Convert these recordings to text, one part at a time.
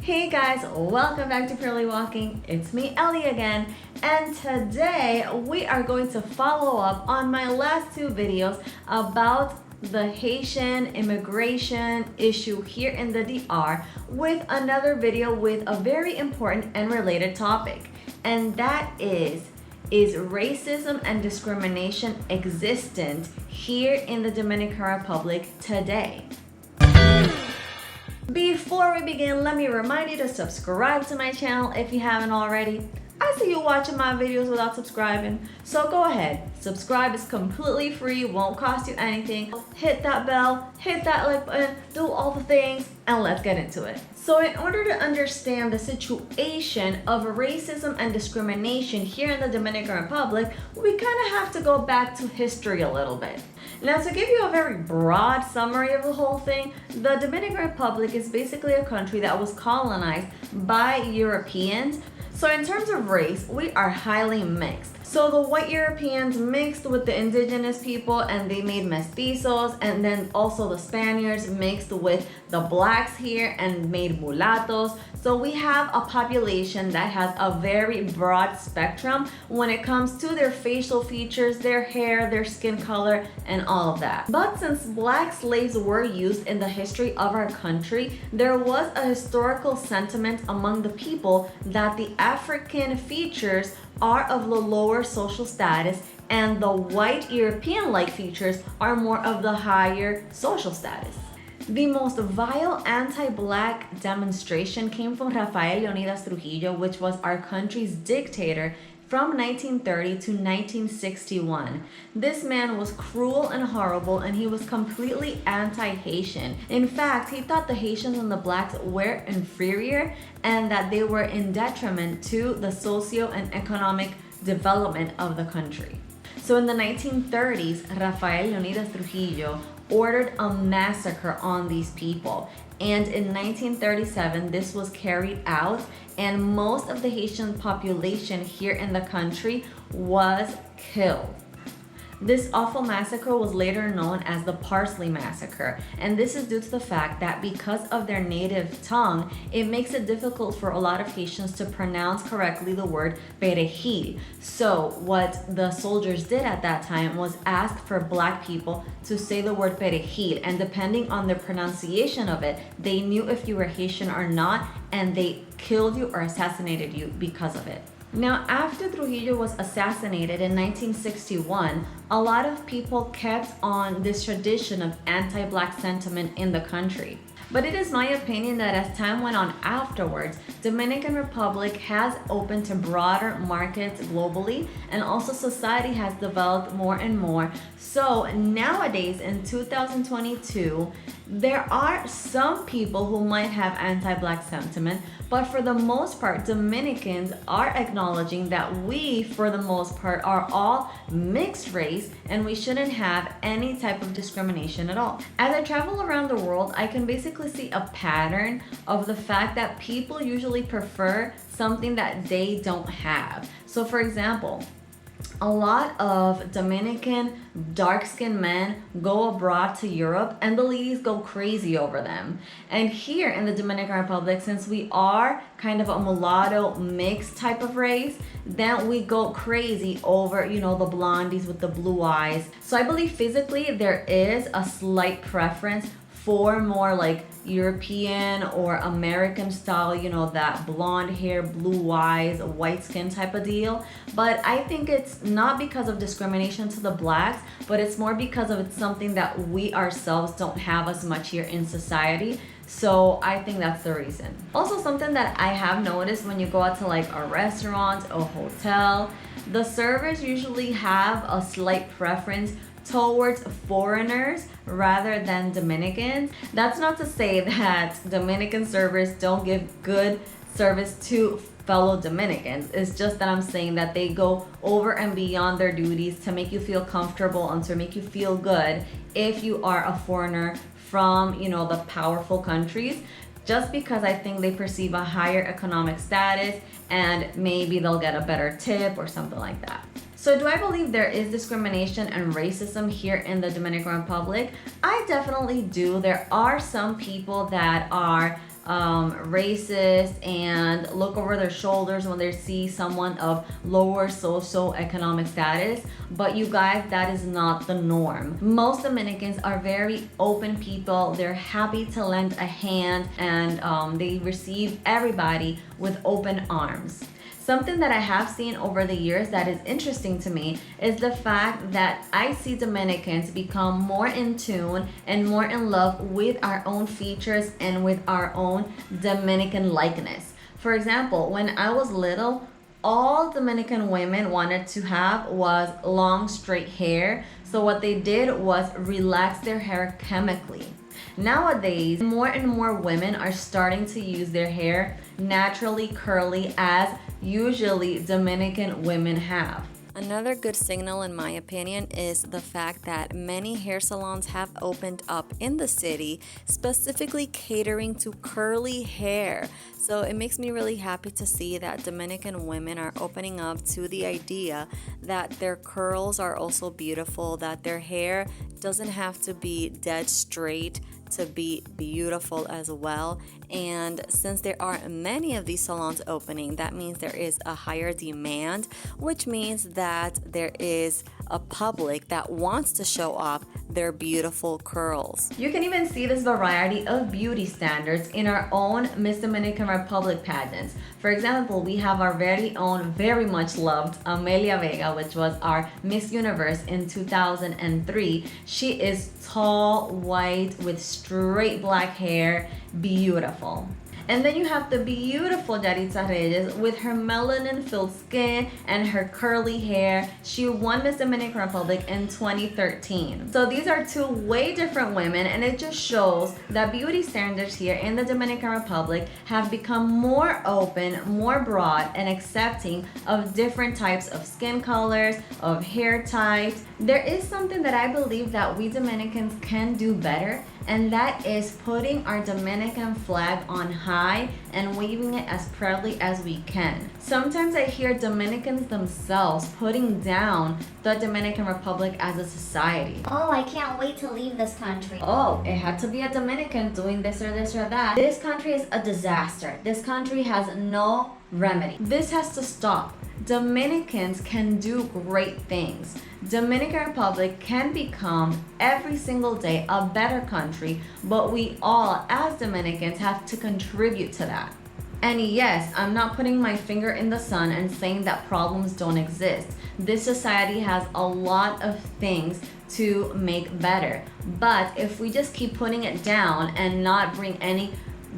Hey guys, welcome back to Purely Walking. It's me, Ellie again, and today we are going to follow up on my last two videos about the Haitian immigration issue here in the DR with another video with a very important and related topic, and that is racism and discrimination existent here in the Dominican Republic today? Before we begin, let me remind you to subscribe to my channel if you haven't already. I see you watching my videos without subscribing, so go ahead. Subscribe is completely free, won't cost you anything. Hit that bell, hit that like button, do all the things, and let's get into it. So in order to understand the situation of racism and discrimination here in the Dominican Republic, we kind of have to go back to history a little bit. Now, to give you a very broad summary of the whole thing, the Dominican Republic is basically a country that was colonized by Europeans. So in terms of race, we are highly mixed. So the white Europeans mixed with the indigenous people and they made mestizos, and then also the Spaniards mixed with the blacks here and made mulattoes. So we have a population that has a very broad spectrum when it comes to their facial features, their hair, their skin color, and all of that. But since black slaves were used in the history of our country, there was a historical sentiment among the people that the African features are of the lower social status and the white European-like features are more of the higher social status. The most vile anti-black demonstration came from Rafael Leonidas Trujillo, which was our country's dictator from 1930 to 1961. This man was cruel and horrible, and he was completely anti-Haitian. In fact, he thought the Haitians and the blacks were inferior and that they were in detriment to the socio and economic development of the country. So in the 1930s, Rafael Leonidas Trujillo ordered a massacre on these people. And in 1937, this was carried out, and most of the Haitian population here in the country was killed. This awful massacre was later known as the Parsley Massacre, and this is due to the fact that because of their native tongue, it makes it difficult for a lot of Haitians to pronounce correctly the word perejil. So what the soldiers did at that time was ask for black people to say the word perejil, and depending on their pronunciation of it, they knew if you were Haitian or not, and they killed you or assassinated you because of it. Now, after Trujillo was assassinated in 1961, a lot of people kept on this tradition of anti-black sentiment in the country. But it is my opinion that as time went on afterwards, Dominican Republic has opened to broader markets globally, and also society has developed more and more. So nowadays in 2022, there are some people who might have anti-black sentiment, but for the most part, Dominicans are acknowledging that we, for the most part, are all mixed race and we shouldn't have any type of discrimination at all. As I travel around the world, I can basically see a pattern of the fact that people usually prefer something that they don't have. So for example, a lot of Dominican dark-skinned men go abroad to Europe and the ladies go crazy over them. And here in the Dominican Republic, since we are kind of a mulatto mixed type of race, then we go crazy over, the blondies with the blue eyes. So I believe physically there is a slight preference for more like European or American style, that blonde hair, blue eyes, white skin type of deal. But I think it's not because of discrimination to the blacks, but it's more because of it's something that we ourselves don't have as much here in society. So I think that's the reason. Also, something that I have noticed when you go out to like a restaurant, a hotel, the servers usually have a slight preference towards foreigners rather than Dominicans. That's not to say that Dominican servers don't give good service to fellow Dominicans. It's just that I'm saying that they go over and beyond their duties to make you feel comfortable and to make you feel good if you are a foreigner from, the powerful countries, just because I think they perceive a higher economic status and maybe they'll get a better tip or something like that. So do I believe there is discrimination and racism here in the Dominican Republic? I definitely do. There are some people that are racist and look over their shoulders when they see someone of lower socioeconomic status. But you guys, that is not the norm. Most Dominicans are very open people. They're happy to lend a hand, and they receive everybody with open arms. Something that I have seen over the years that is interesting to me is the fact that I see Dominicans become more in tune and more in love with our own features and with our own Dominican likeness. For example, when I was little, all Dominican women wanted to have was long straight hair. So what they did was relax their hair chemically. Nowadays, more and more women are starting to use their hair naturally curly, as usually Dominican women have. Another good signal, in my opinion, is the fact that many hair salons have opened up in the city, specifically catering to curly hair. So it makes me really happy to see that Dominican women are opening up to the idea that their curls are also beautiful, that their hair doesn't have to be dead straight to be beautiful as well. And since there are many of these salons opening, that means there is a higher demand, which means that there is a public that wants to show off their beautiful curls. You can even see this variety of beauty standards in our own Miss Dominican Republic pageants. For example, we have our very own, very much loved Amelia Vega, which was our Miss Universe in 2003. She is tall, white, with straight black hair, beautiful. And then you have the beautiful Yaritza Reyes with her melanin-filled skin and her curly hair. She won Miss Dominican Republic in 2013. So these are two way different women, and it just shows that beauty standards here in the Dominican Republic have become more open, more broad, and accepting of different types of skin colors, of hair types. There is something that I believe that we Dominicans can do better, and that is putting our Dominican flag on high and waving it as proudly as we can. Sometimes I hear Dominicans themselves putting down the Dominican Republic as a society. Oh, I can't wait to leave this country. Oh, it had to be a Dominican doing this or this or that. This country is a disaster. This country has no remedy. This has to stop. Dominicans can do great things. Dominican Republic can become every single day a better country, but we all as Dominicans have to contribute to that. And yes, I'm not putting my finger in the sun and saying that problems don't exist. This society has a lot of things to make better. But if we just keep putting it down and not bring any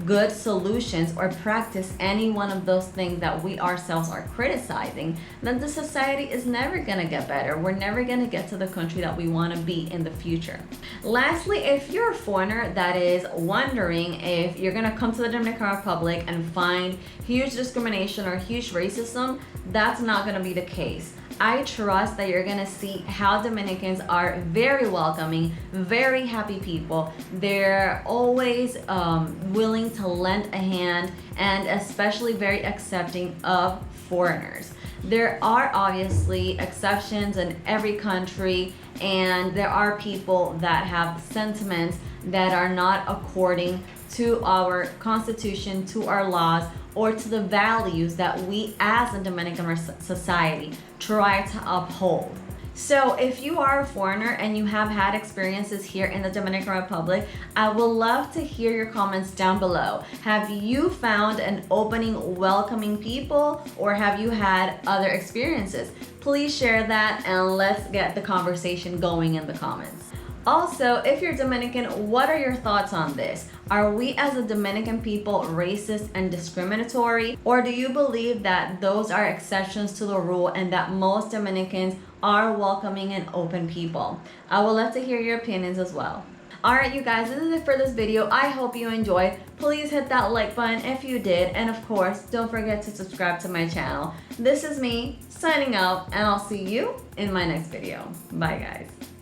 good solutions or practice any one of those things that we ourselves are criticizing, then the society is never gonna get better. We're never gonna get to the country that we want to be in the future. Lastly, if you're a foreigner that is wondering if you're gonna come to the Dominican Republic and find huge discrimination or huge racism, that's not gonna be the case. I trust that you're gonna see how Dominicans are very welcoming, very happy people. They're always willing to lend a hand, and especially very accepting of foreigners. There are obviously exceptions in every country, and there are people that have sentiments that are not according to our constitution, to our laws, or to the values that we as a Dominican society try to uphold. So if you are a foreigner and you have had experiences here in the Dominican Republic, I would love to hear your comments down below. Have you found an opening, welcoming people, or have you had other experiences? Please share that and let's get the conversation going in the comments. Also, if you're Dominican, what are your thoughts on this? Are we as a Dominican people racist and discriminatory? Or do you believe that those are exceptions to the rule and that most Dominicans are welcoming and open people? I would love to hear your opinions as well. Alright you guys, this is it for this video. I hope you enjoyed. Please hit that like button if you did. And of course, don't forget to subscribe to my channel. This is me signing out, and I'll see you in my next video. Bye guys.